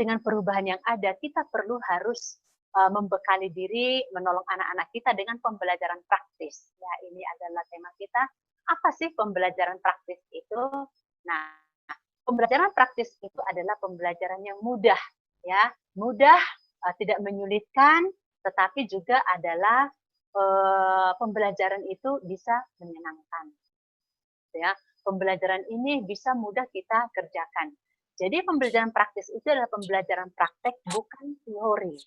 dengan perubahan yang ada, kita perlu harus membekali diri, menolong anak-anak kita dengan pembelajaran praktis. Ya, ini adalah tema kita. Apa sih pembelajaran praktis itu? Nah, pembelajaran praktis itu adalah pembelajaran yang mudah, ya, mudah, tidak menyulitkan, tetapi juga adalah pembelajaran itu bisa menyenangkan. Ya, pembelajaran ini bisa mudah kita kerjakan. Jadi pembelajaran praktis itu adalah pembelajaran praktek, bukan teori.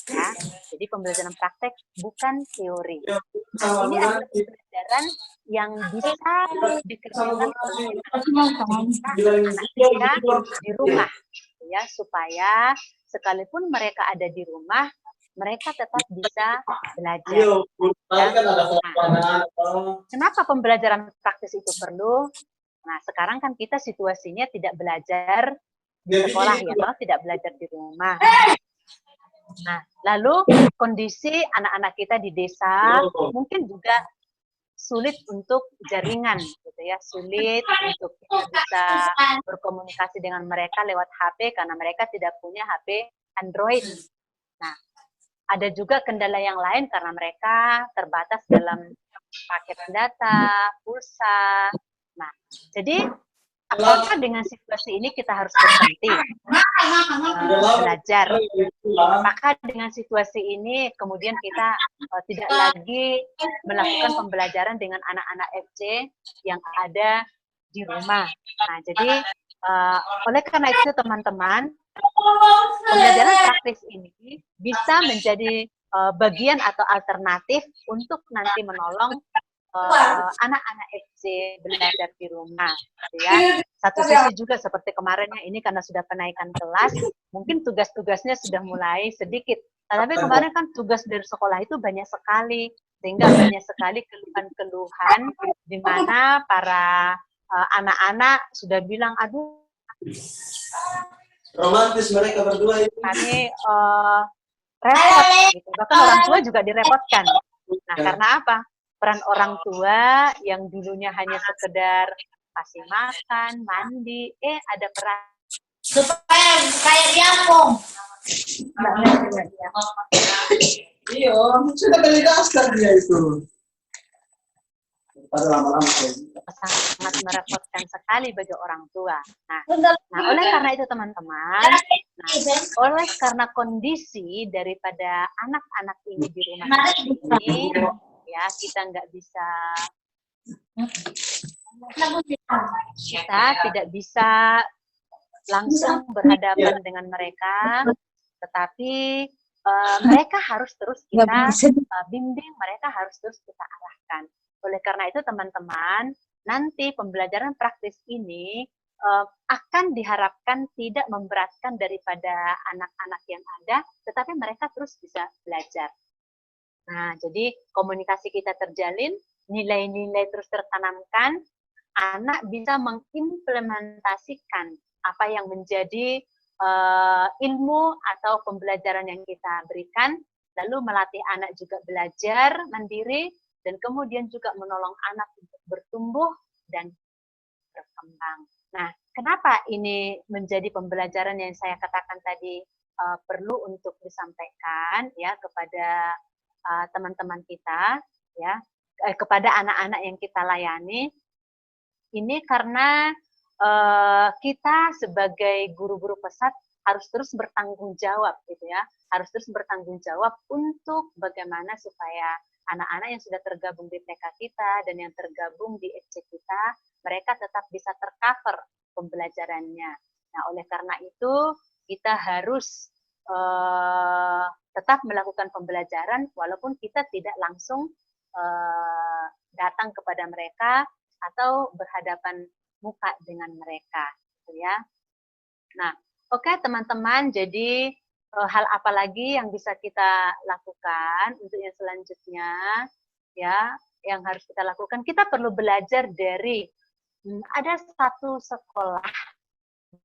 Ya, jadi pembelajaran praktek bukan teori. Nah, ini adalah pembelajaran yang bisa dikerjakan oleh anak-anak kita di rumah, ya, supaya sekalipun mereka ada di rumah, mereka tetap bisa belajar. Nah, kenapa pembelajaran praktis itu perlu? Nah, sekarang kan kita situasinya tidak belajar di sekolah, ya, toh, tidak belajar di rumah. Nah, lalu kondisi anak-anak kita di desa mungkin juga sulit untuk jaringan, gitu ya, sulit untuk kita bisa berkomunikasi dengan mereka lewat HP karena mereka tidak punya HP Android. Nah, ada juga kendala yang lain karena mereka terbatas dalam paket data, pulsa. Nah, jadi apakah dengan situasi ini kita harus berhenti belajar? Apakah dengan situasi ini kemudian kita tidak lagi melakukan pembelajaran dengan anak-anak FC yang ada di rumah? Nah, jadi oleh karena itu teman-teman, pembelajaran praktis ini bisa menjadi bagian atau alternatif untuk nanti menolong anak-anak FC belajar di rumah, ya. Satu sisi juga seperti kemarinnya ini karena sudah kenaikan kelas, mungkin tugas-tugasnya sudah mulai sedikit. Tapi kemarin kan tugas dari sekolah itu banyak sekali, sehingga banyak sekali keluhan-keluhan di mana para anak-anak sudah bilang, aduh, romantis mereka berdua itu. kami repot, gitu. Bahkan orang tua juga direpotkan. Nah, karena apa? Peran orang tua yang dulunya hanya sekedar kasih makan, mandi, ada peran supaya kayak diapung. Iya, sudah berdasar dia itu. Pada lama-lama sangat merepotkan sekali bagi orang tua. Nah, oleh karena itu teman-teman, oleh karena kondisi daripada anak-anak ini di rumah ini, ya, kita nggak bisa, kita tidak bisa langsung berhadapan dengan mereka, tetapi mereka harus terus kita bimbing, mereka harus terus kita arahkan. Oleh karena itu teman-teman, nanti pembelajaran praktis ini akan diharapkan tidak memberatkan daripada anak-anak yang ada, tetapi mereka terus bisa belajar. Nah, jadi komunikasi kita terjalin, nilai-nilai terus tertanamkan, anak bisa mengimplementasikan apa yang menjadi ilmu atau pembelajaran yang kita berikan, lalu melatih anak juga belajar mandiri, dan kemudian juga menolong anak untuk bertumbuh dan berkembang. Nah, kenapa ini menjadi pembelajaran yang saya katakan tadi perlu untuk disampaikan ya kepada teman-teman kita, ya, kepada anak-anak yang kita layani? Ini karena kita sebagai guru-guru pesat harus terus bertanggung jawab, gitu ya, harus terus bertanggung jawab untuk bagaimana supaya anak-anak yang sudah tergabung di TK kita dan yang tergabung di FC kita, mereka tetap bisa tercover pembelajarannya. Nah, oleh karena itu kita harus tetap melakukan pembelajaran walaupun kita tidak langsung datang kepada mereka atau berhadapan muka dengan mereka, gitu ya. Nah, oke, teman-teman, jadi hal apa lagi yang bisa kita lakukan untuk yang selanjutnya, ya, yang harus kita lakukan? Kita perlu belajar dari ada satu sekolah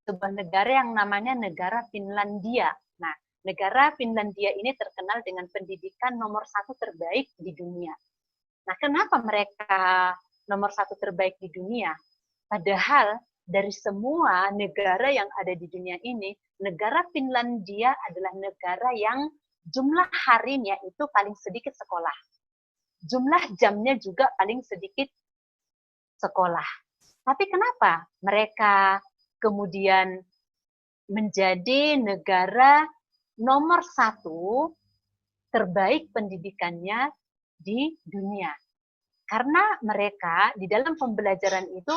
sebuah negara yang namanya negara Finlandia. Nah, negara Finlandia ini terkenal dengan pendidikan nomor 1 terbaik di dunia. Nah, kenapa mereka nomor 1 terbaik di dunia? Padahal dari semua negara yang ada di dunia ini, negara Finlandia adalah negara yang jumlah harinya itu paling sedikit sekolah. Jumlah jamnya juga paling sedikit sekolah. Tapi kenapa mereka kemudian menjadi negara nomor 1 terbaik pendidikannya di dunia? Karena mereka di dalam pembelajaran itu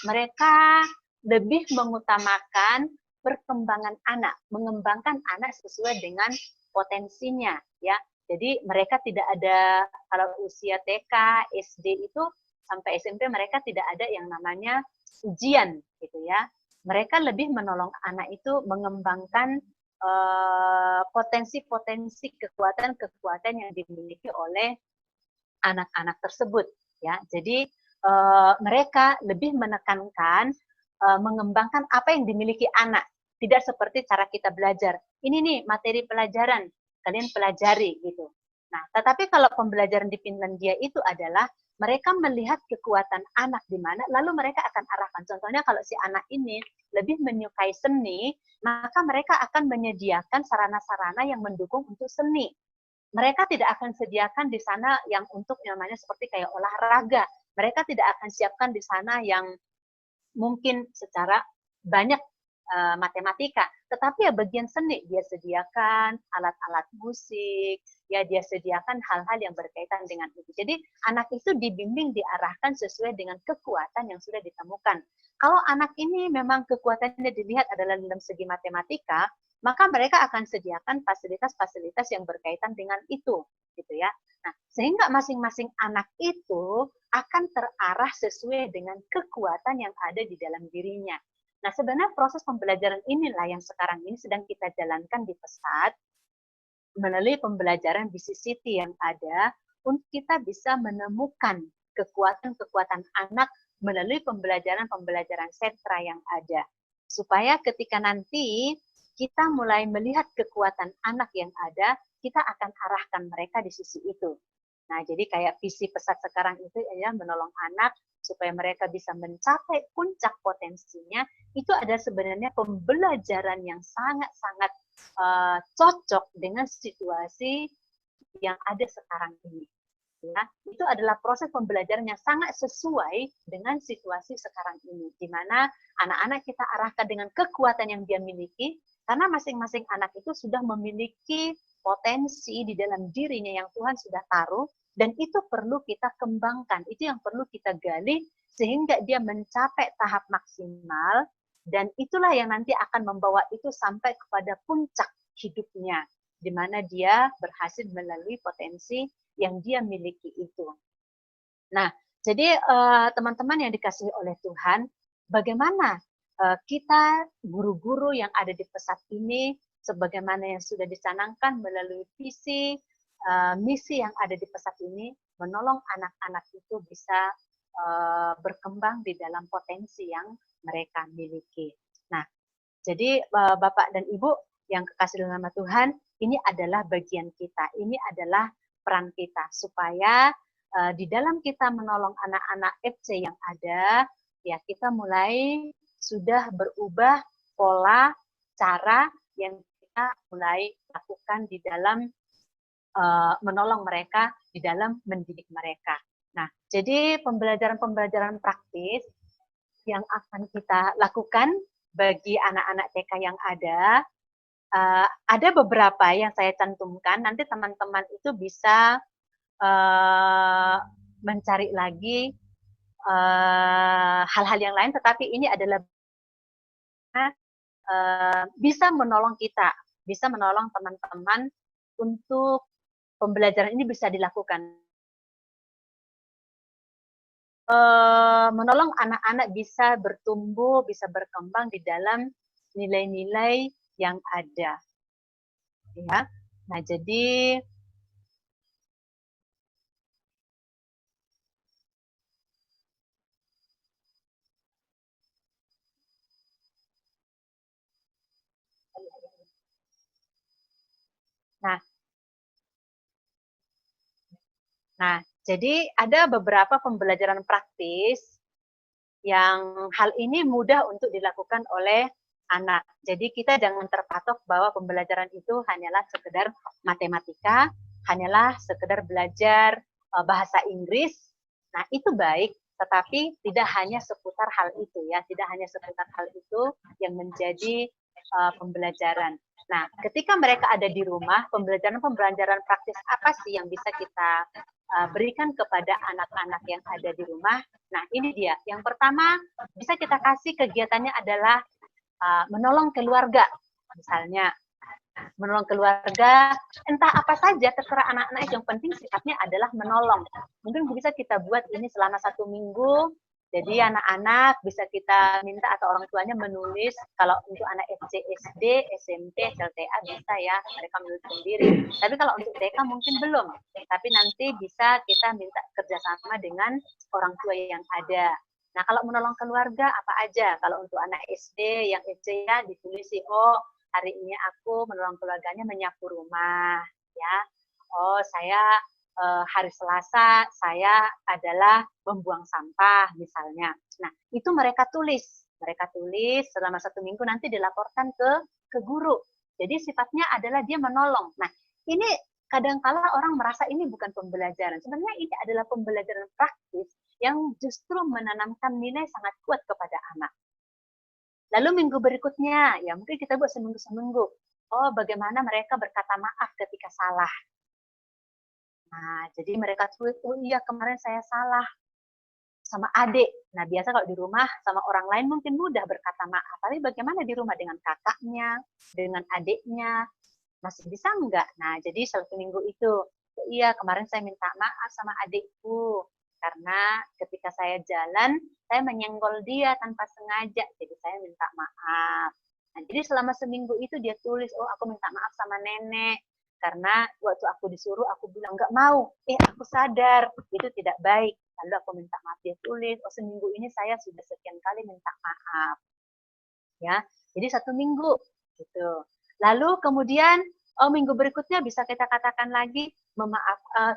mereka lebih mengutamakan perkembangan anak, mengembangkan anak sesuai dengan potensinya, ya. Jadi mereka tidak ada, kalau usia TK, SD itu sampai SMP mereka tidak ada yang namanya ujian, gitu ya. Mereka lebih menolong anak itu mengembangkan potensi-potensi kekuatan-kekuatan yang dimiliki oleh anak-anak tersebut, ya. Jadi mereka lebih menekankan mengembangkan apa yang dimiliki anak, tidak seperti cara kita belajar. Ini nih materi pelajaran, kalian pelajari gitu. Nah, tetapi kalau pembelajaran di Finlandia itu adalah mereka melihat kekuatan anak di mana, lalu mereka akan arahkan. Contohnya kalau si anak ini lebih menyukai seni, maka mereka akan menyediakan sarana-sarana yang mendukung untuk seni. Mereka tidak akan sediakan di sana yang untuk namanya seperti kayak olahraga. Mereka tidak akan siapkan di sana yang mungkin secara banyak matematika, tetapi ya bagian seni dia sediakan alat-alat musik, ya dia sediakan hal-hal yang berkaitan dengan itu. Jadi anak itu dibimbing, diarahkan sesuai dengan kekuatan yang sudah ditemukan. Kalau anak ini memang kekuatannya dilihat adalah dalam segi matematika, maka mereka akan sediakan fasilitas-fasilitas yang berkaitan dengan itu, gitu ya. Nah, sehingga masing-masing anak itu akan terarah sesuai dengan kekuatan yang ada di dalam dirinya. Nah, sebenarnya proses pembelajaran inilah yang sekarang ini sedang kita jalankan di Pesat melalui pembelajaran BCCT yang ada untuk kita bisa menemukan kekuatan-kekuatan anak melalui pembelajaran-pembelajaran sentra yang ada. Supaya ketika nanti kita mulai melihat kekuatan anak yang ada, kita akan arahkan mereka di sisi itu. Nah, jadi kayak visi Pesat sekarang itu adalah menolong anak supaya mereka bisa mencapai puncak potensinya. Itu ada sebenarnya pembelajaran yang sangat-sangat cocok dengan situasi yang ada sekarang ini. Ya, itu adalah proses pembelajaran yang sangat sesuai dengan situasi sekarang ini, di mana anak-anak kita arahkan dengan kekuatan yang dia miliki, karena masing-masing anak itu sudah memiliki potensi di dalam dirinya yang Tuhan sudah taruh, dan itu perlu kita kembangkan, itu yang perlu kita gali, sehingga dia mencapai tahap maksimal, dan itulah yang nanti akan membawa itu sampai kepada puncak hidupnya, di mana dia berhasil melalui potensi yang dia miliki itu. Nah, jadi teman-teman yang dikasihi oleh Tuhan, bagaimana kita guru-guru yang ada di Pesat ini, sebagaimana yang sudah dicanangkan melalui visi, misi yang ada di Pesat ini, menolong anak-anak itu bisa berkembang di dalam potensi yang mereka miliki. Nah, jadi Bapak dan Ibu yang kekasih dalam nama Tuhan, ini adalah bagian kita, ini adalah peran kita, supaya di dalam kita menolong anak-anak FC yang ada, ya kita mulai sudah berubah pola, cara yang kita mulai lakukan di dalam menolong mereka, di dalam mendidik mereka. Nah, jadi pembelajaran-pembelajaran praktis yang akan kita lakukan bagi anak-anak TK yang ada beberapa yang saya cantumkan, nanti teman-teman itu bisa mencari lagi hal-hal yang lain, tetapi ini adalah bisa menolong kita, bisa menolong teman-teman untuk pembelajaran ini bisa dilakukan. Menolong anak-anak bisa bertumbuh, bisa berkembang di dalam nilai-nilai yang ada. Ya. Nah, jadi Nah, jadi ada beberapa pembelajaran praktis yang hal ini mudah untuk dilakukan oleh anak. Jadi kita jangan terpatok bahwa pembelajaran itu hanyalah sekedar matematika, hanyalah sekedar belajar bahasa Inggris. Nah, itu baik, tetapi tidak hanya seputar hal itu ya, tidak hanya seputar hal itu yang menjadi pembelajaran. Nah, ketika mereka ada di rumah, pembelajaran praktis apa sih yang bisa kita berikan kepada anak-anak yang ada di rumah? Nah, ini dia. Yang pertama, bisa kita kasih kegiatannya adalah menolong keluarga, misalnya. Menolong keluarga, entah apa saja, terserah anak-anak, yang penting sifatnya adalah menolong. Mungkin bisa kita buat ini selama 1 minggu, jadi anak-anak bisa kita minta atau orang tuanya menulis, kalau untuk anak SD, SMP, SLTA bisa ya, mereka menulis sendiri. Tapi kalau untuk TK mungkin belum, tapi nanti bisa kita minta kerjasama dengan orang tua yang ada. Nah, kalau menolong keluarga apa aja? Kalau untuk anak SD, yang SD ya ditulis sih, oh hari ini aku menolong keluarganya menyapu rumah, ya. Oh, saya hari Selasa saya adalah membuang sampah misalnya. Nah, itu mereka tulis selama 1 minggu, nanti dilaporkan ke guru. Jadi sifatnya adalah dia menolong. Nah, ini kadang-kala orang merasa ini bukan pembelajaran. Sebenarnya ini adalah pembelajaran praktis yang justru menanamkan nilai sangat kuat kepada anak. Lalu minggu berikutnya, ya mungkin kita buat seminggu-seminggu. Oh, bagaimana mereka berkata maaf ketika salah. Nah, jadi mereka tulis, oh iya kemarin saya salah sama adik. Nah, biasa kalau di rumah sama orang lain mungkin mudah berkata maaf. Tapi bagaimana di rumah dengan kakaknya, dengan adiknya, masih bisa enggak? Nah, jadi 1 minggu itu, oh iya kemarin saya minta maaf sama adikku. Karena ketika saya jalan, saya menyenggol dia tanpa sengaja, jadi saya minta maaf. Nah, jadi selama seminggu itu dia tulis, oh aku minta maaf sama nenek, karena waktu aku disuruh aku bilang nggak mau, aku sadar itu tidak baik, lalu aku minta maaf. Dia tulis, oh seminggu ini saya sudah sekian kali minta maaf, ya. Jadi 1 minggu gitu. Lalu kemudian minggu berikutnya bisa kita katakan lagi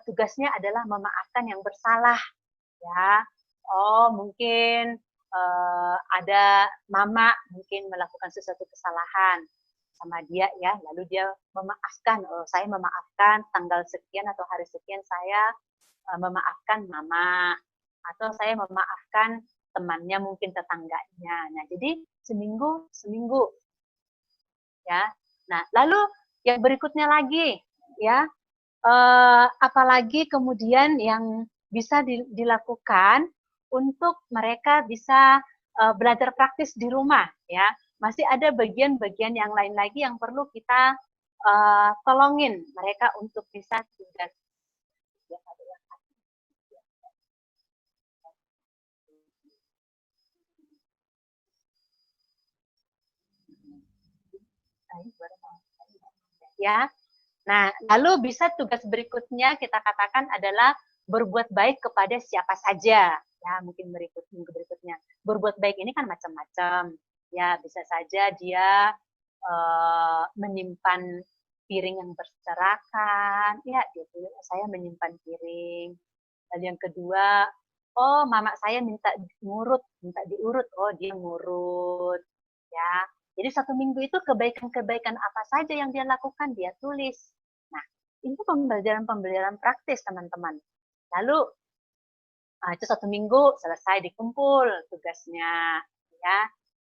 tugasnya adalah memaafkan yang bersalah, ya. Oh mungkin ada mama mungkin melakukan sesuatu kesalahan sama dia ya, lalu dia memaafkan, oh saya memaafkan tanggal sekian atau hari sekian saya memaafkan mama, atau saya memaafkan temannya mungkin tetangganya. Nah jadi seminggu ya. Nah lalu yang berikutnya lagi ya, apalagi kemudian yang bisa dilakukan untuk mereka bisa belajar praktis di rumah ya. Masih ada bagian-bagian yang lain lagi yang perlu kita tolongin mereka untuk bisa tugas. Ya. Nah, lalu bisa tugas berikutnya kita katakan adalah berbuat baik kepada siapa saja. Ya, mungkin minggu berikutnya. Berbuat baik ini kan macam-macam. Ya, bisa saja dia menyimpan piring yang berserakan. Ya, dia tulis, saya menyimpan piring. Lalu yang kedua, oh mama saya minta diurut. Oh, dia ngurut. Ya, jadi 1 minggu itu kebaikan-kebaikan apa saja yang dia lakukan, dia tulis. Nah, itu pembelajaran praktis, teman-teman. Lalu, itu 1 minggu selesai dikumpul tugasnya. Ya.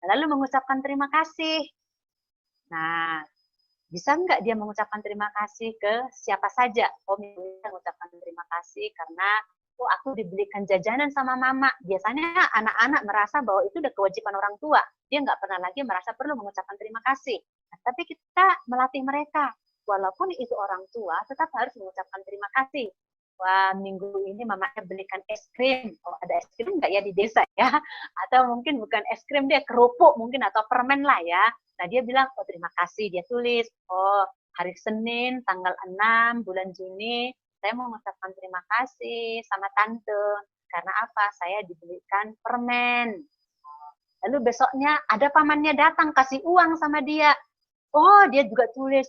Lalu mengucapkan terima kasih. Nah, bisa nggak dia mengucapkan terima kasih ke siapa saja? Oh, misalnya mengucapkan terima kasih karena oh aku dibelikan jajanan sama mama. Biasanya anak-anak merasa bahwa itu udah kewajiban orang tua. Dia nggak pernah lagi merasa perlu mengucapkan terima kasih. Nah, tapi kita melatih mereka, walaupun itu orang tua, tetap harus mengucapkan terima kasih. Wah, minggu ini mamanya belikan es krim. Oh, ada es krim nggak ya di desa ya? Atau mungkin bukan es krim, dia kerupuk mungkin atau permen lah ya. Nah, dia bilang, oh terima kasih. Dia tulis, oh hari Senin tanggal 6 bulan Juni, saya mau mengucapkan terima kasih sama tante. Karena apa? Saya dibelikan permen. Lalu besoknya ada pamannya datang, kasih uang sama dia. Oh, dia juga tulis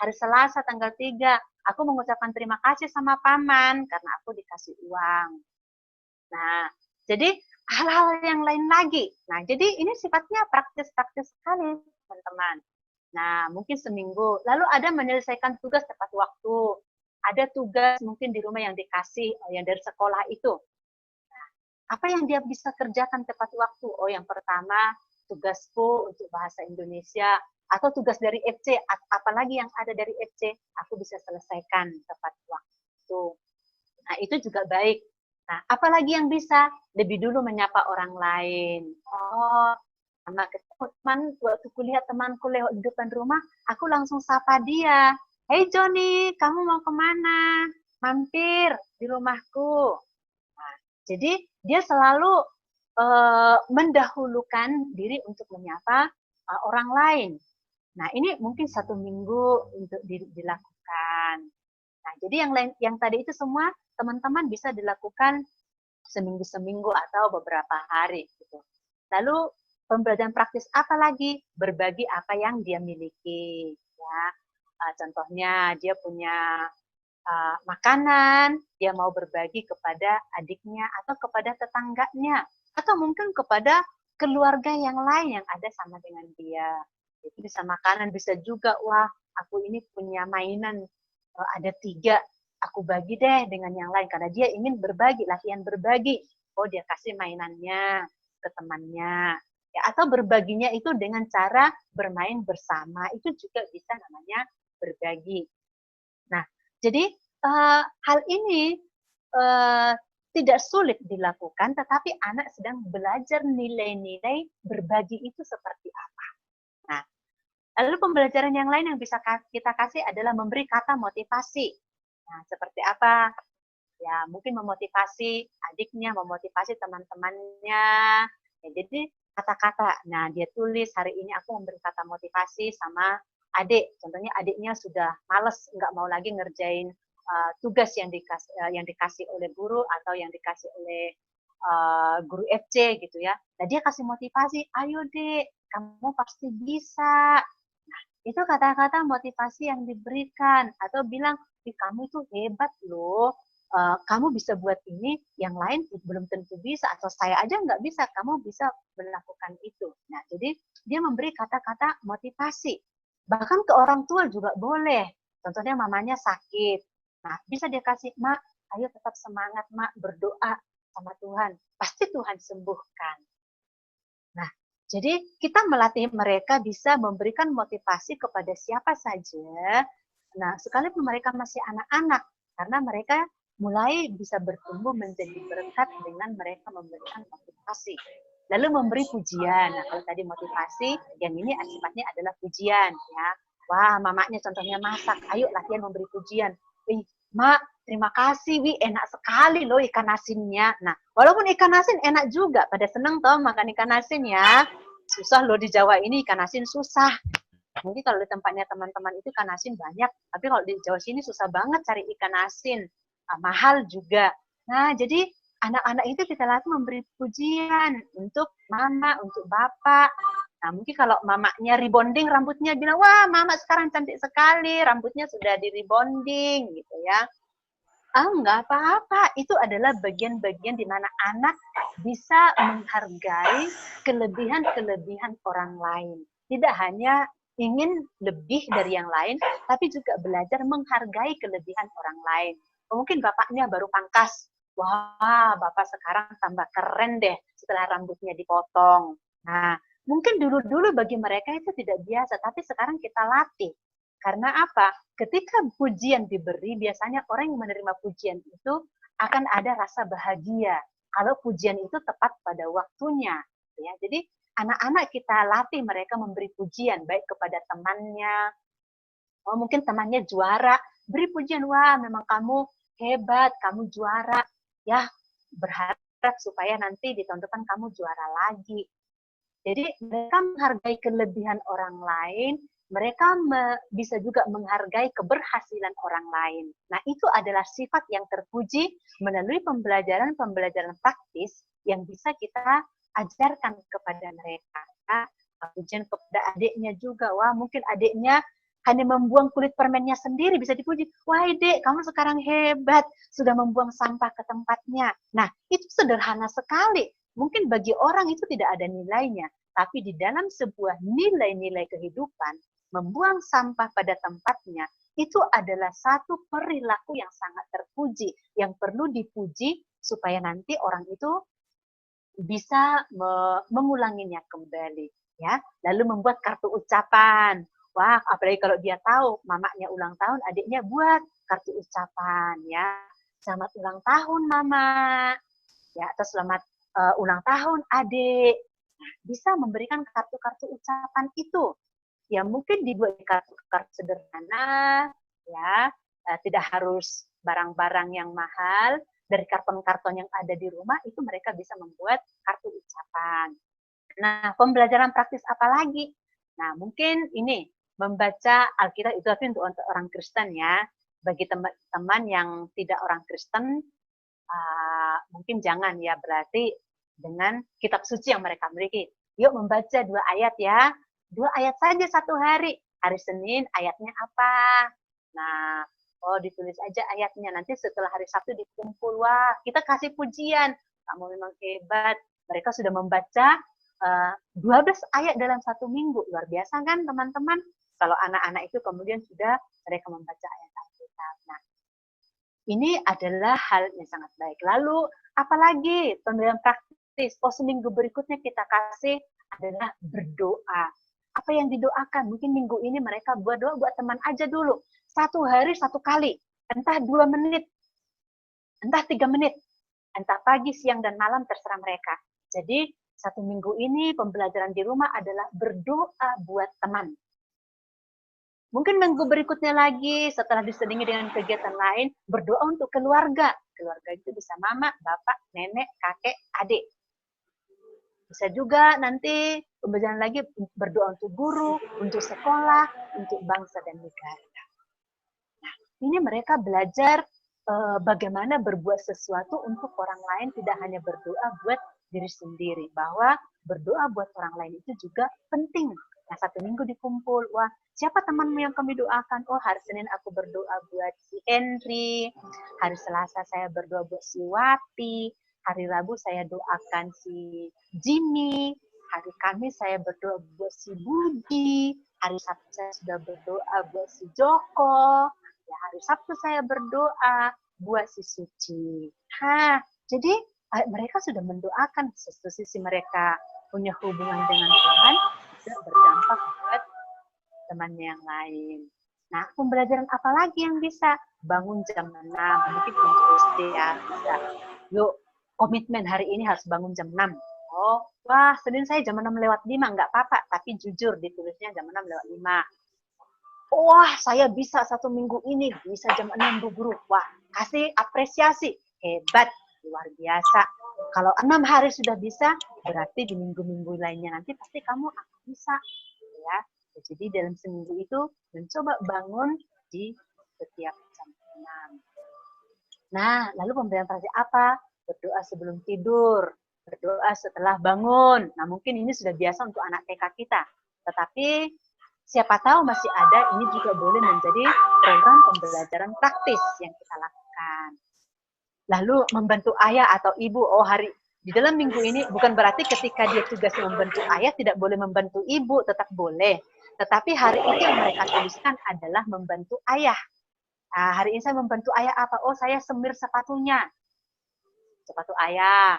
hari Selasa tanggal 3, aku mengucapkan terima kasih sama paman karena aku dikasih uang. Nah, Jadi hal-hal yang lain lagi. Nah, jadi ini sifatnya praktis-praktis sekali, teman-teman. Nah, mungkin seminggu. Lalu ada menyelesaikan tugas tepat waktu. Ada tugas mungkin di rumah yang dikasih, yang dari sekolah itu. Nah, apa yang dia bisa kerjakan tepat waktu? Oh, yang pertama, tugasku untuk bahasa Indonesia. Atau tugas dari FC, apalagi yang ada dari FC, aku bisa selesaikan tepat waktu. Nah, itu juga baik. Nah, apalagi yang bisa? Lebih dulu menyapa orang lain. Oh, sama ketemu teman, waktu kuliah temanku lewat di depan rumah, aku langsung sapa dia. Hey Joni, kamu mau kemana? Mampir di rumahku. Nah, jadi dia selalu mendahulukan diri untuk menyapa orang lain. Nah, ini mungkin 1 minggu untuk dilakukan. Nah, jadi yang tadi itu semua teman-teman bisa dilakukan seminggu-seminggu atau beberapa hari gitu. Lalu pembelajaran praktis apa lagi? Berbagi apa yang dia miliki, ya. Contohnya dia punya makanan, dia mau berbagi kepada adiknya atau kepada tetangganya atau mungkin kepada keluarga yang lain yang ada sama dengan dia. Itu bisa makanan, bisa juga, wah aku ini punya mainan ada 3, aku bagi deh dengan yang lain karena dia ingin berbagi, latihan berbagi. Oh, dia kasih mainannya ke temannya. Ya, atau berbaginya itu dengan cara bermain bersama. Itu juga bisa namanya berbagi. Nah, jadi hal ini tidak sulit dilakukan, tetapi anak sedang belajar nilai-nilai berbagi itu seperti apa. Nah, lalu pembelajaran yang lain yang bisa kita kasih adalah memberi kata motivasi. Nah, seperti apa? Ya, mungkin memotivasi adiknya, memotivasi teman-temannya. Ya, jadi kata-kata. Nah, dia tulis, hari ini aku memberi kata motivasi sama adik. Contohnya adiknya sudah males, nggak mau lagi ngerjain tugas yang dikasih oleh guru atau yang dikasih oleh guru FC gitu ya. Nah, dia kasih motivasi, ayo dek, kamu pasti bisa. Nah, itu kata-kata motivasi yang diberikan. Atau bilang, kamu itu hebat loh, kamu bisa buat ini, yang lain belum tentu bisa, atau saya aja nggak bisa, kamu bisa melakukan itu. Nah, jadi dia memberi kata-kata motivasi. Bahkan ke orang tua juga boleh. Contohnya mamanya sakit. Nah, bisa dia kasih, Mak, ayo tetap semangat, Mak, berdoa sama Tuhan. Pasti Tuhan sembuhkan. Nah, jadi kita melatih mereka bisa memberikan motivasi kepada siapa saja. Nah, sekalipun mereka masih anak-anak, karena mereka mulai bisa bertumbuh menjadi berkat dengan mereka memberikan motivasi. Lalu memberi pujian. Nah, kalau tadi motivasi, yang ini sifatnya adalah pujian, ya. Wah, mamanya contohnya masak, ayo latihan memberi pujian. Mak, terima kasih, Wi, enak sekali loh ikan asinnya. Nah, walaupun ikan asin enak juga, pada seneng toh makan ikan asin ya. Susah loh di Jawa ini ikan asin susah. Mungkin kalau di tempatnya teman-teman itu ikan asin banyak, tapi kalau di Jawa sini susah banget cari ikan asin. Mahal juga. Nah, jadi anak-anak itu kita latih memberi pujian untuk mama, untuk bapak. Nah, mungkin kalau mamanya rebonding rambutnya, bilang, wah mama sekarang cantik sekali, rambutnya sudah di rebonding gitu ya. Enggak apa-apa, itu adalah bagian-bagian di mana anak bisa menghargai kelebihan-kelebihan orang lain. Tidak hanya ingin lebih dari yang lain, tapi juga belajar menghargai kelebihan orang lain. Mungkin bapaknya baru pangkas, wah bapak sekarang tambah keren deh setelah rambutnya dipotong. Nah, mungkin dulu-dulu bagi mereka itu tidak biasa, tapi sekarang kita latih. Karena apa? Ketika pujian diberi, biasanya orang yang menerima pujian itu akan ada rasa bahagia. Kalau pujian itu tepat pada waktunya. Ya. Jadi anak-anak kita latih mereka memberi pujian, baik kepada temannya, mungkin temannya juara, beri pujian, wah memang kamu hebat, kamu juara. Ya, berharap supaya nanti di tahun depan kamu juara lagi. Jadi mereka menghargai kelebihan orang lain, mereka bisa juga menghargai keberhasilan orang lain. Nah, itu adalah sifat yang terpuji melalui pembelajaran praktis yang bisa kita ajarkan kepada mereka. Pujian kepada adiknya juga, wah mungkin adiknya hanya membuang kulit permennya sendiri bisa dipuji. Wah, Dek, kamu sekarang hebat, sudah membuang sampah ke tempatnya. Nah, itu sederhana sekali. Mungkin bagi orang itu tidak ada nilainya, tapi di dalam sebuah nilai-nilai kehidupan, membuang sampah pada tempatnya, itu adalah satu perilaku yang sangat terpuji, yang perlu dipuji supaya nanti orang itu bisa mengulanginya kembali. Ya, lalu membuat kartu ucapan. Wah, apalagi kalau dia tahu mamanya ulang tahun, adiknya buat kartu ucapan ya. Selamat ulang tahun Mama. Ya, atau selamat ulang tahun Adik. Nah, bisa memberikan kartu-kartu ucapan itu. Ya, mungkin dibuat kartu-kartu sederhana ya, tidak harus barang-barang yang mahal. Dari karton-karton yang ada di rumah itu mereka bisa membuat kartu ucapan. Nah, pembelajaran praktis apa lagi? Nah, mungkin ini membaca Alkitab itu tapi untuk orang Kristen ya. Bagi teman-teman yang tidak orang Kristen, mungkin jangan ya, berarti dengan kitab suci yang mereka miliki. Yuk membaca 2 ayat ya. 2 ayat saja satu hari. Hari Senin ayatnya apa? Nah, ditulis aja ayatnya. Nanti setelah hari Sabtu dikumpul. Wah, kita kasih pujian. Kamu memang hebat. Mereka sudah membaca 12 ayat dalam 1 minggu. Luar biasa kan teman-teman? Kalau anak-anak itu kemudian sudah mereka membaca ayat Alkitab. Nah, ini adalah hal yang sangat baik. Lalu, apalagi pembelajaran praktis? Seminggu berikutnya kita kasih adalah berdoa. Apa yang didoakan? Mungkin minggu ini mereka buat doa buat teman aja dulu. 1 hari 1 kali. Entah 2 menit. Entah 3 menit. Entah pagi, siang, dan malam terserah mereka. Jadi, 1 minggu ini pembelajaran di rumah adalah berdoa buat teman. Mungkin minggu berikutnya lagi, setelah diselingi dengan kegiatan lain, berdoa untuk keluarga. Keluarga itu bisa mama, bapak, nenek, kakek, adik. Bisa juga nanti pembelajaran lagi berdoa untuk guru, untuk sekolah, untuk bangsa dan negara. Nah, ini mereka belajar bagaimana berbuat sesuatu untuk orang lain, tidak hanya berdoa buat diri sendiri. Bahwa berdoa buat orang lain itu juga penting. Nah, 1 minggu dikumpul. Wah, siapa temanmu yang kami doakan? Oh, hari Senin aku berdoa buat si Henry. Hari Selasa saya berdoa buat si Wati. Hari Rabu saya doakan si Jimmy. Hari Kamis saya berdoa buat si Budi. Hari Sabtu saya sudah berdoa buat si Joko. Ya, hari Sabtu saya berdoa buat si Suci. Jadi mereka sudah mendoakan. Satu sisi mereka punya hubungan dengan Tuhan, juga berdampak buat temannya yang lain. Nah, pembelajaran apa lagi yang bisa? Bangun jam 6, mungkin untuk SD ya, bisa. Yuk, komitmen hari ini harus bangun jam 6. Oh, wah, Senin saya jam 6:05, nggak apa-apa, tapi jujur ditulisnya jam 6:05. Wah, saya bisa 1 minggu ini, bisa jam 6, Bu Guru. Wah, kasih apresiasi. Hebat, luar biasa. Kalau 6 hari sudah bisa, berarti di minggu-minggu lainnya nanti pasti kamu akan bisa. Ya. Jadi dalam seminggu itu mencoba bangun di setiap jam 6. Nah, lalu pembelajaran praktis apa? Berdoa sebelum tidur, berdoa setelah bangun. Nah, mungkin ini sudah biasa untuk anak TK kita. Tetapi siapa tahu masih ada, ini juga boleh menjadi program pembelajaran praktis yang kita lakukan. Lalu membantu ayah atau ibu. Di dalam minggu ini bukan berarti ketika dia tugas membantu ayah tidak boleh membantu ibu, tetap boleh. Tetapi hari itu yang mereka tuliskan adalah membantu ayah. Nah, hari ini saya membantu ayah apa? Oh, saya semir sepatunya. Sepatu ayah.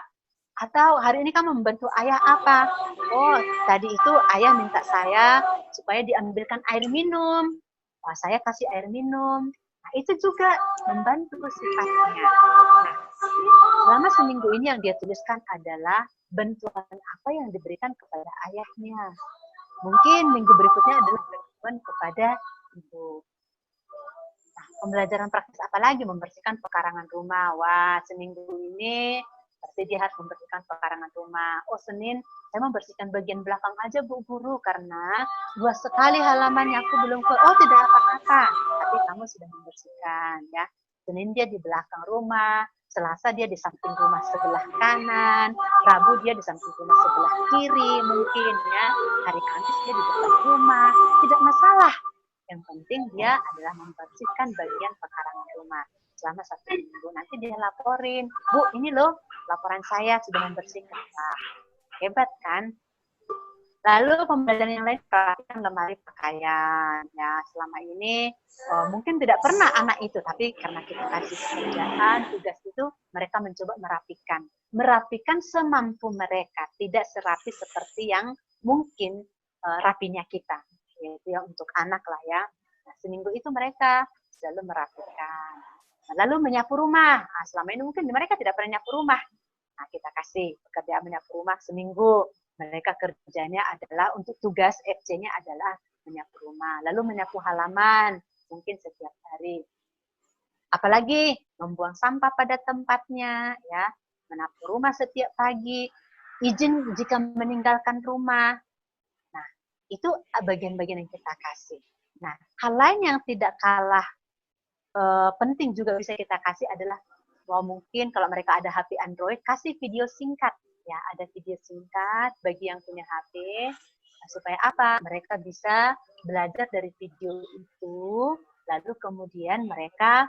Atau hari ini kamu membantu ayah apa? Oh, tadi itu ayah minta saya supaya diambilkan air minum. Wah, saya kasih air minum. Nah, itu juga membantu sifatnya. Nah, selama seminggu ini yang dia tuliskan adalah bantuan apa yang diberikan kepada ayahnya. Mungkin minggu berikutnya adalah bantuan kepada ibu. Nah, pembelajaran praktis apa lagi? Membersihkan pekarangan rumah. Wah, seminggu ini pasti dia harus membersihkan pekarangan rumah. Oh, Senin saya membersihkan bagian belakang aja, Bu Guru, karena luas sekali halamannya, aku belum oh, tidak apa-apa. Tapi kamu sudah membersihkan, ya. Senin dia di belakang rumah, Selasa dia di samping rumah sebelah kanan, Rabu dia di samping rumah sebelah kiri mungkin ya, hari Kamis dia di depan rumah, tidak masalah. Yang penting dia adalah membersihkan bagian pekarangan rumah selama 1 minggu. Nanti dia laporin, Bu, ini loh laporan saya sudah membersihkan. Nah, hebat kan? Lalu pembelajaran yang lain, perhatikan lemari pakaian. Ya, selama ini mungkin tidak pernah anak itu, tapi karena kita kasih pekerjaan, tugas itu, mereka mencoba merapikan. Merapikan semampu mereka, tidak serapi seperti yang mungkin rapinya kita. Yaitu ya untuk anak lah ya. Nah, seminggu itu mereka selalu merapikan. Nah, lalu menyapu rumah. Nah, selama ini mungkin mereka tidak pernah nyapu rumah. Nah, kita kasih pekerjaan menyapu rumah seminggu. Mereka kerjanya adalah untuk tugas FC-nya adalah menyapu rumah. Lalu menyapu halaman, mungkin setiap hari. Apalagi membuang sampah pada tempatnya, ya, menyapu rumah setiap pagi, izin jika meninggalkan rumah. Nah, itu bagian-bagian yang kita kasih. Nah, hal lain yang tidak kalah penting juga bisa kita kasih adalah mungkin kalau mereka ada HP Android, kasih video singkat. Ya, ada video singkat bagi yang punya HP, supaya apa? Mereka bisa belajar dari video itu, lalu kemudian mereka,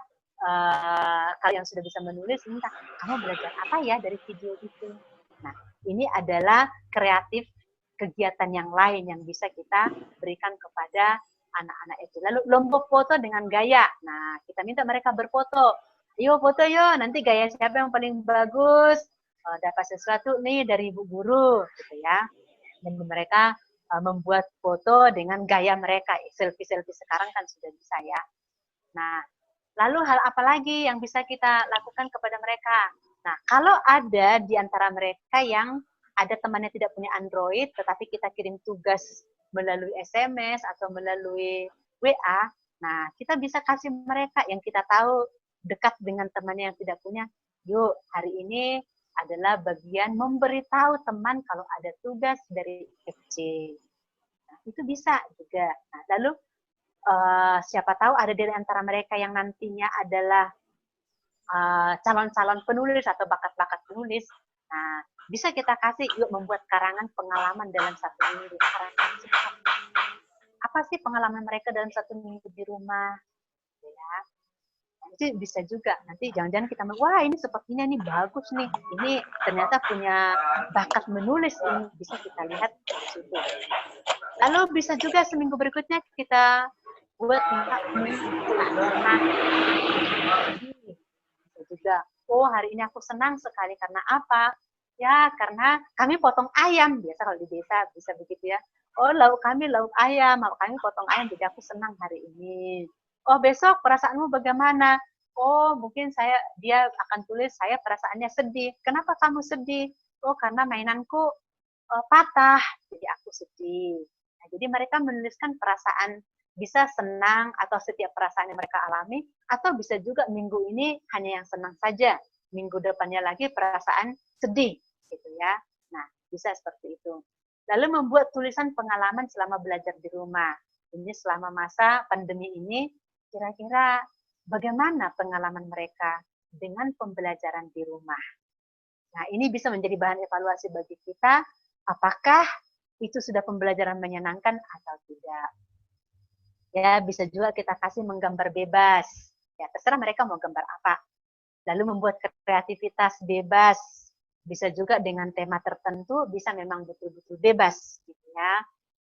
kalau yang sudah bisa menulis, minta, kamu belajar apa ya dari video itu? Nah, ini adalah kreatif kegiatan yang lain yang bisa kita berikan kepada anak-anak itu. Lalu lomba foto dengan gaya. Nah, kita minta mereka berfoto. Ayo foto yuk, nanti gaya siapa yang paling bagus, dapat sesuatu nih dari ibu guru, gitu ya. Dan mereka membuat foto dengan gaya mereka. Selfie-selfie sekarang kan sudah bisa ya. Nah, lalu hal apa lagi yang bisa kita lakukan kepada mereka? Nah, kalau ada di antara mereka yang ada temannya tidak punya Android, tetapi kita kirim tugas melalui SMS atau melalui WA, nah kita bisa kasih mereka yang kita tahu dekat dengan temannya yang tidak punya, yuk hari ini adalah bagian memberitahu teman kalau ada tugas dari FC. Nah, itu bisa juga. Nah, lalu siapa tahu ada dari antara mereka yang nantinya adalah calon-calon penulis atau bakat-bakat penulis. Nah, bisa kita kasih, yuk membuat karangan pengalaman dalam 1 minggu. Apa sih pengalaman mereka dalam 1 minggu di rumah? Ya. Itu bisa juga. Nanti jangan-jangan kita, wah ini sepertinya ini bagus nih. Ini ternyata punya bakat menulis ini. Bisa kita lihat di situ. Lalu bisa juga seminggu berikutnya kita buat juga. Oh, hari ini aku senang sekali karena apa? Ya, karena kami potong ayam. Biasa kalau di desa bisa begitu ya. Oh, lauk kami lauk ayam, kami potong ayam, jadi aku senang hari ini. Oh, besok perasaanmu bagaimana? Oh, mungkin dia akan tulis, saya perasaannya sedih. Kenapa kamu sedih? Oh, karena mainanku patah, jadi aku sedih. Nah, jadi mereka menuliskan perasaan, bisa senang atau setiap perasaan yang mereka alami, atau bisa juga minggu ini hanya yang senang saja, minggu depannya lagi perasaan sedih, gitu ya. Nah, bisa seperti itu. Lalu membuat tulisan pengalaman selama belajar di rumah. Ini selama masa pandemi ini, kira-kira bagaimana pengalaman mereka dengan pembelajaran di rumah. Nah, ini bisa menjadi bahan evaluasi bagi kita, apakah itu sudah pembelajaran menyenangkan atau tidak. Ya, bisa juga kita kasih menggambar bebas. Ya, terserah mereka mau gambar apa. Lalu membuat kreativitas bebas. Bisa juga dengan tema tertentu, bisa memang betul-betul bebas. Gitu ya.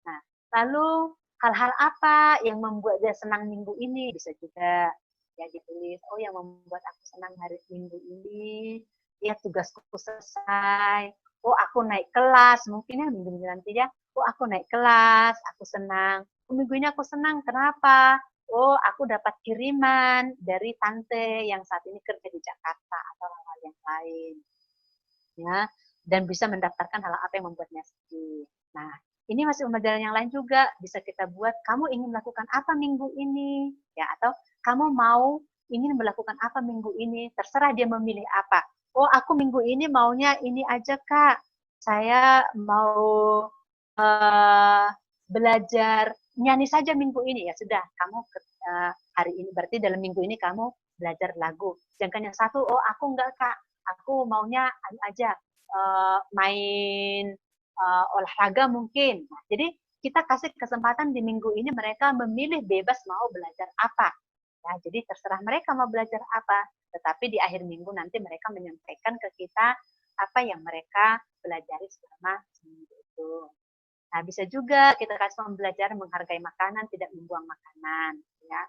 Nah, lalu hal-hal apa yang membuat dia senang minggu ini? Bisa juga ya ditulis, oh yang membuat aku senang hari minggu ini, ya tugasku selesai. Oh, aku naik kelas, mungkin ya minggu nanti ya. Oh, aku naik kelas, aku senang. Oh, minggu ini aku senang, kenapa? Oh, aku dapat kiriman dari tante yang saat ini kerja di Jakarta atau hal-hal yang lain. Ya, dan bisa mendaftarkan hal apa yang membuatnya sedih. Nah, ini masih pembelajaran yang lain juga bisa kita buat. Kamu ingin melakukan apa minggu ini? Ya, atau kamu mau ingin melakukan apa minggu ini? Terserah dia memilih apa. Oh, aku minggu ini maunya ini aja, Kak. Saya mau belajar nyanyi saja minggu ini. Ya sudah, kamu hari ini berarti dalam minggu ini kamu belajar lagu. Jangan yang satu, oh aku enggak, Kak. Aku maunya aja main olahraga mungkin. Nah, jadi kita kasih kesempatan di minggu ini mereka memilih bebas mau belajar apa. Ya, jadi terserah mereka mau belajar apa. Tetapi di akhir minggu nanti mereka menyampaikan ke kita apa yang mereka pelajari selama seminggu itu. Nah, bisa juga kita kasih pembelajaran menghargai makanan, tidak membuang makanan. Ya.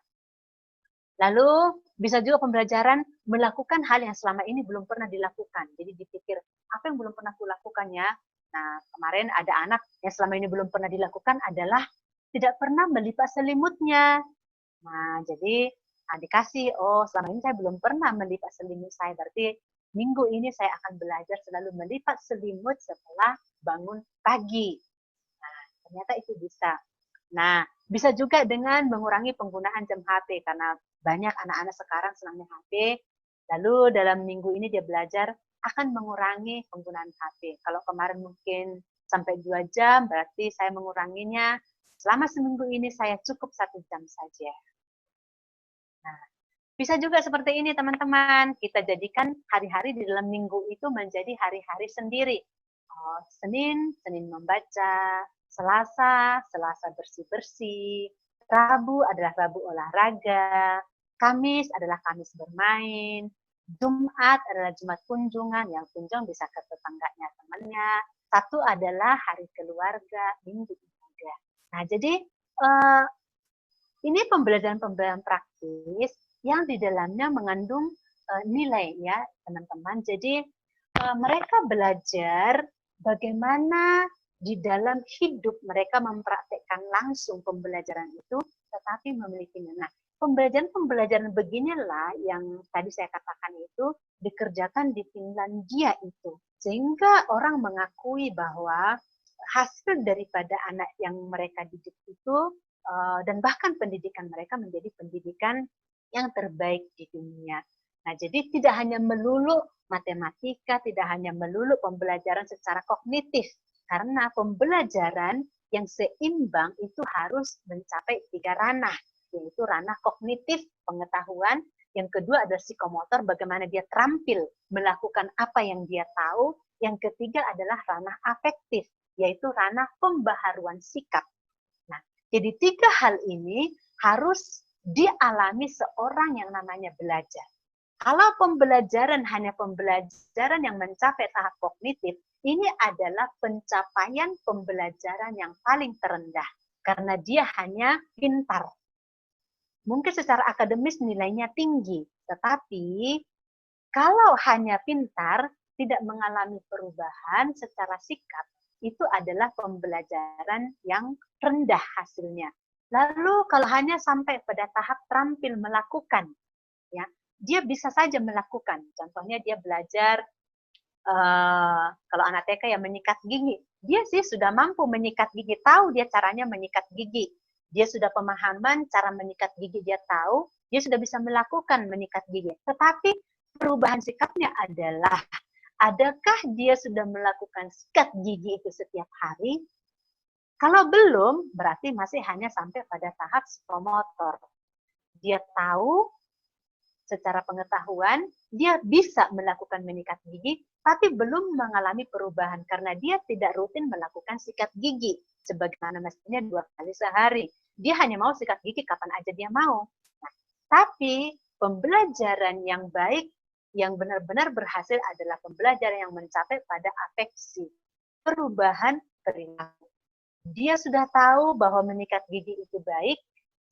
Lalu bisa juga pembelajaran melakukan hal yang selama ini belum pernah dilakukan. Jadi dipikir, apa yang belum pernah kulakukan ya? Nah, kemarin ada anak yang selama ini belum pernah dilakukan adalah tidak pernah melipat selimutnya. Nah, jadi dikasih, oh selama ini saya belum pernah melipat selimut saya, berarti minggu ini saya akan belajar selalu melipat selimut setelah bangun pagi. Nah, ternyata itu bisa. Nah, bisa juga dengan mengurangi penggunaan jam HP, karena banyak anak-anak sekarang senangnya HP, lalu dalam minggu ini dia belajar akan mengurangi penggunaan HP. Kalau kemarin mungkin sampai 2 jam, berarti saya menguranginya selama seminggu ini saya cukup 1 jam saja. Nah, bisa juga seperti ini teman-teman, kita jadikan hari-hari di dalam minggu itu menjadi hari-hari sendiri. Senin membaca, Selasa bersih-bersih, Rabu adalah Rabu olahraga, Kamis adalah Kamis bermain, Jumat adalah Jumat kunjungan, yang kunjung bisa ke tetangganya temannya, Sabtu adalah hari keluarga, Minggu ibadah. Nah, jadi ini pembelajaran-pembelajaran praktis yang di dalamnya mengandung nilai ya teman-teman. Jadi mereka belajar bagaimana di dalam hidup mereka mempraktekkan langsung pembelajaran itu, tetapi memiliki nah pembelajaran beginilah yang tadi saya katakan itu dikerjakan di Finlandia itu, sehingga orang mengakui bahwa hasil daripada anak yang mereka didik itu dan bahkan pendidikan mereka menjadi pendidikan yang terbaik di dunia. Nah, jadi tidak hanya melulu matematika, tidak hanya melulu pembelajaran secara kognitif, karena pembelajaran yang seimbang itu harus mencapai 3 ranah, yaitu ranah kognitif, pengetahuan, yang kedua adalah psikomotor, bagaimana dia terampil melakukan apa yang dia tahu, yang ketiga adalah ranah afektif, yaitu ranah pembaharuan sikap. Nah, jadi 3 hal ini harus dialami seorang yang namanya belajar. Kalau pembelajaran hanya pembelajaran yang mencapai tahap kognitif, ini adalah pencapaian pembelajaran yang paling terendah. Karena dia hanya pintar. Mungkin secara akademis nilainya tinggi, tetapi kalau hanya pintar, tidak mengalami perubahan secara sikap, itu adalah pembelajaran yang rendah hasilnya. Lalu kalau hanya sampai pada tahap terampil melakukan, ya, dia bisa saja melakukan. Contohnya dia belajar, kalau anak TK yang menyikat gigi, dia sih sudah mampu menyikat gigi, tahu dia caranya menyikat gigi. Dia sudah pemahaman cara menyikat gigi, dia tahu, dia sudah bisa melakukan menyikat gigi. Tetapi perubahan sikapnya adalah, adakah dia sudah melakukan sikat gigi itu setiap hari? Kalau belum, berarti masih hanya sampai pada tahap psikomotor. Dia tahu secara pengetahuan, dia bisa melakukan menyikat gigi, tapi belum mengalami perubahan karena dia tidak rutin melakukan sikat gigi sebagaimana mestinya 2 kali sehari. Dia hanya mau sikat gigi kapan aja dia mau. Nah, tapi pembelajaran yang baik, yang benar-benar berhasil adalah pembelajaran yang mencapai pada afeksi, perubahan perilaku. Dia sudah tahu bahwa menyikat gigi itu baik,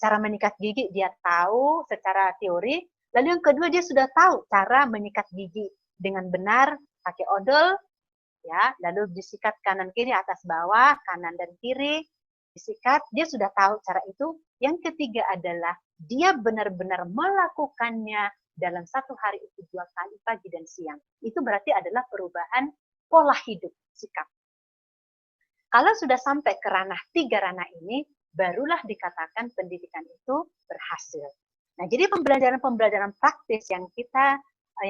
cara menyikat gigi dia tahu secara teori. Lalu yang kedua, dia sudah tahu cara menyikat gigi dengan benar, pakai odol, ya, lalu disikat kanan kiri, atas bawah, kanan dan kiri, disikat, dia sudah tahu cara itu. Yang ketiga adalah dia benar-benar melakukannya dalam 1 hari itu 2 kali, pagi dan siang. Itu berarti adalah perubahan pola hidup, sikap. Kalau sudah sampai ke ranah 3 ranah ini, barulah dikatakan pendidikan itu berhasil. Nah, jadi pembelajaran-pembelajaran praktis yang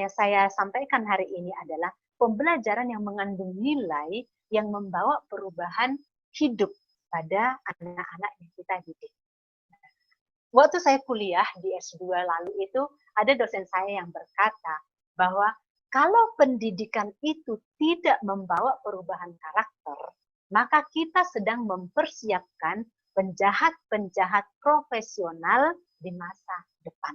saya sampaikan hari ini adalah pembelajaran yang mengandung nilai yang membawa perubahan hidup pada anak-anak yang kita didik. Waktu saya kuliah di S2 lalu itu, ada dosen saya yang berkata bahwa kalau pendidikan itu tidak membawa perubahan karakter, maka kita sedang mempersiapkan penjahat-penjahat profesional di masa depan.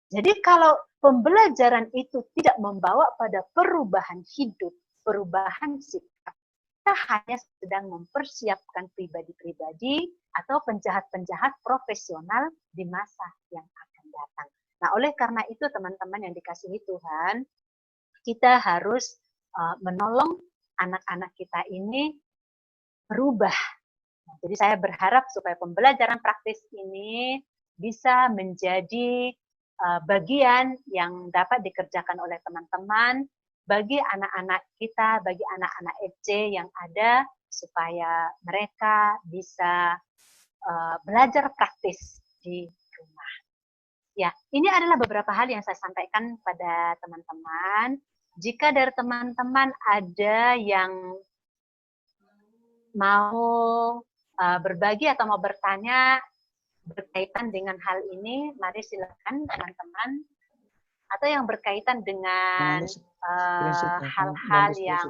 Jadi kalau pembelajaran itu tidak membawa pada perubahan hidup, perubahan sikap, kita hanya sedang mempersiapkan pribadi-pribadi atau penjahat-penjahat profesional di masa yang akan datang. Nah, oleh karena itu teman-teman yang dikasihi Tuhan, kita harus menolong anak-anak kita ini berubah. Jadi saya berharap supaya pembelajaran praktis ini bisa menjadi bagian yang dapat dikerjakan oleh teman-teman bagi anak-anak kita, bagi anak-anak FC yang ada, supaya mereka bisa belajar praktis di rumah. Ya, ini adalah beberapa hal yang saya sampaikan pada teman-teman. Jika dari teman-teman ada yang mau berbagi atau mau bertanya berkaitan dengan hal ini, mari silakan teman-teman. Atau yang berkaitan dengan hal-hal yang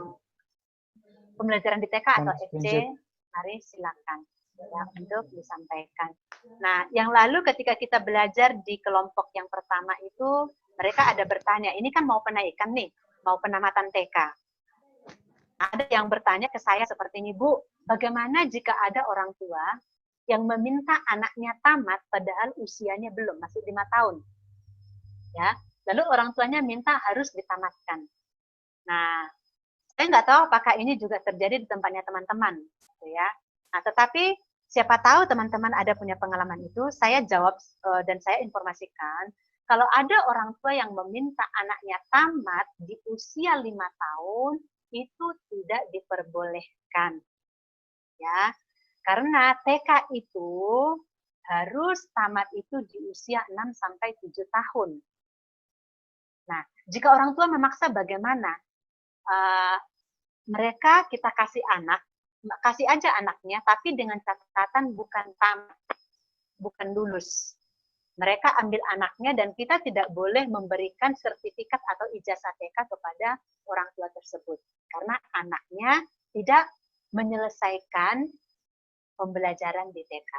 pembelajaran di TK atau FC, mari silakan ya, untuk disampaikan. Nah, yang lalu ketika kita belajar di kelompok yang pertama itu, mereka ada bertanya, ini kan mau penaikan nih, mau penamatan TK. Ada yang bertanya ke saya seperti ini, Bu, bagaimana jika ada orang tua yang meminta anaknya tamat padahal usianya belum, masih 5 tahun. Ya, lalu orang tuanya minta harus ditamatkan. Nah, saya nggak tahu apakah ini juga terjadi di tempatnya teman-teman, gitu ya. Nah, tetapi siapa tahu teman-teman ada punya pengalaman itu, saya jawab dan saya informasikan, kalau ada orang tua yang meminta anaknya tamat di usia 5 tahun, itu tidak diperbolehkan. Ya, karena TK itu harus tamat itu di usia 6 sampai 7 tahun. Nah, jika orang tua memaksa bagaimana? Mereka kita kasih aja anaknya, tapi dengan catatan bukan tamat, bukan lulus. Mereka ambil anaknya dan kita tidak boleh memberikan sertifikat atau ijazah TK kepada orang tua tersebut. Karena anaknya tidak menyelesaikan pembelajaran di TK.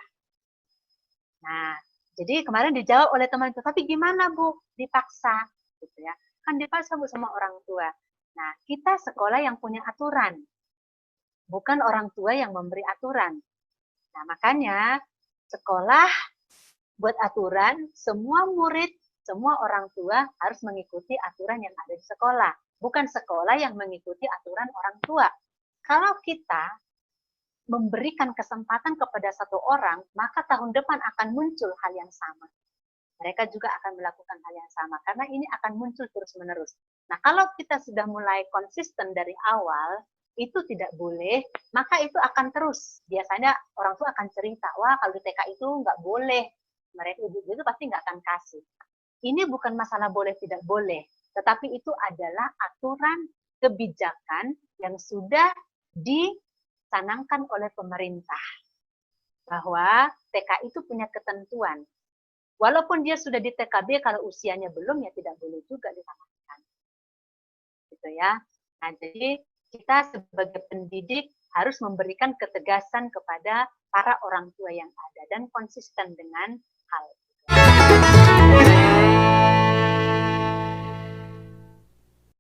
Nah, jadi kemarin dijawab oleh teman itu, tapi gimana Bu? Dipaksa, gitu ya. Kan dipaksa Bu sama orang tua. Nah, kita sekolah yang punya aturan, bukan orang tua yang memberi aturan. Nah, makanya sekolah buat aturan, semua murid, semua orang tua harus mengikuti aturan yang ada di sekolah. Bukan sekolah yang mengikuti aturan orang tua. Kalau kita memberikan kesempatan kepada satu orang, maka tahun depan akan muncul hal yang sama. Mereka juga akan melakukan hal yang sama, karena ini akan muncul terus-menerus. Nah, kalau kita sudah mulai konsisten dari awal, itu tidak boleh, maka itu akan terus. Biasanya orang tua akan cerita, wah kalau di TK itu nggak boleh. Mereka itu pasti nggak akan kasih. Ini bukan masalah boleh tidak boleh, tetapi itu adalah aturan kebijakan yang sudah dicanangkan oleh pemerintah. Bahwa TK itu punya ketentuan. Walaupun dia sudah di TKB, kalau usianya belum, ya tidak boleh juga ditamatkan. Gitu ya. Nah, jadi kita sebagai pendidik harus memberikan ketegasan kepada para orang tua yang ada dan konsisten dengan hal